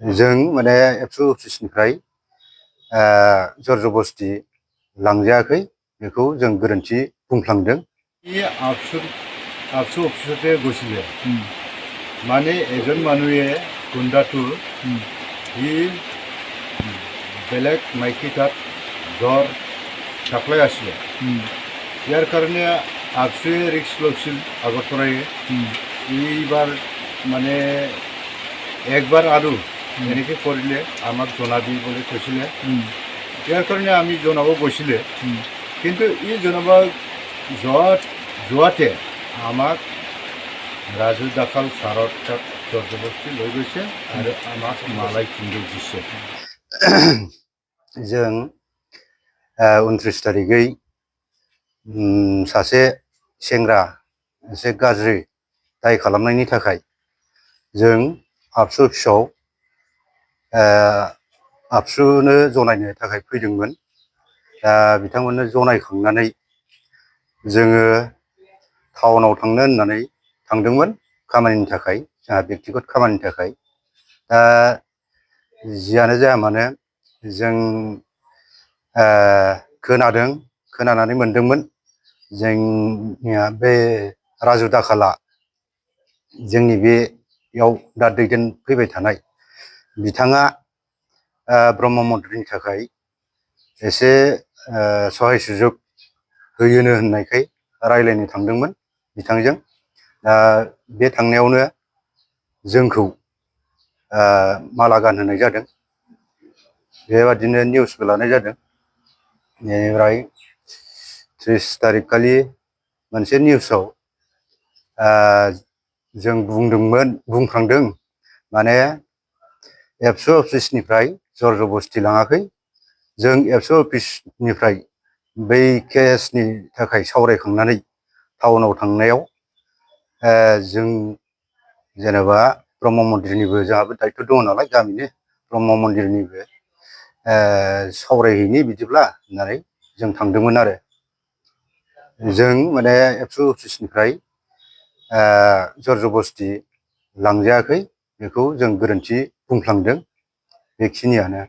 जों माने एबसु अफिसनिफ्राय जर जबस्ति लांजायाखै बेखौ जों गोरोन्थि बुंफ्लांदों। आबसु अफिसते গৈছিলে মানে এজন মানুহে গুণ্ডাটোৰ সি বেলেগ মাইকী তাত জ্বৰ সাপ্লাই আছিলে। ইয়াৰ কাৰণে আবচুৱে ৰিক্স লৈছিল আগৰ পৰাই। এইবাৰ মানে একবাৰ আৰু এনেকৈ কৰিলে আমাক জনাবি বুলি কৈছিলে। ইয়াৰ কাৰণে আমি জনাব গৈছিলে, কিন্তু ই জনাব যোৱাতে আমাক ৰাজু দাখাল ছাৰৰ তাত জবৰদস্তি লৈ গৈছে আৰু আমাক মালাই কিনি দিছে। जों 29 तारिखै सासे सेंग्रा एसे गाज्रि दाय खालामनायनि थाखाय जों आबसु अफिसाव आबसुनो जनायनो थाखाय फैदोंमोन। दा बिथांमोननो जनायखांनानै जोङो टाउनाव थांनो होननानै थांदोंमोन खामानिनि थाखाय, जोंहा बेक्तिगत खामानिनि थाखाय। दा जियानो जाया मानो जों खोनानानै मोनदोंमोन जोंनिया बे राजु दाखाला जोंनि बेयाव दा दैदेनफैबाय थानाय बिथाङा ब्रह्म मन्दिरनि थाखाय एसे सहाय सुजुग होयोनो होननायखाय रायलायनो थांदोंमोन बिथांजों। दा बे थांनायावनो जोंखौ माला गानहोनाय जादों, बेबादिनो निउसबो लानाय जादों। बेनिफ्राय 30 तारिख खालि मोनसे निउसाव जों बुंफ्रांदों माने एबसु अफिसनिफ्राय जर जबस्ति लाङाखै। जों एबसु अफिसनिफ्राय बै केसनि थाखाय सावरायखांनानै टाउनाव थांनायाव जों जेनेबा ब्रह्म मन्दिरनिबो जोंहाबो दायथ' दङ नालाय गामिनि, ब्रह्म मन्दिरनिबो सावरायहैनि बिदिब्ला होननानै जों थांदोंमोन आरो। जों माने एबसु अफिसनिफ्राय जर जबस्ति लांजायाखै बेखौ जों गोरोन्थि बुंफ्लांदों। बेखिनियानो।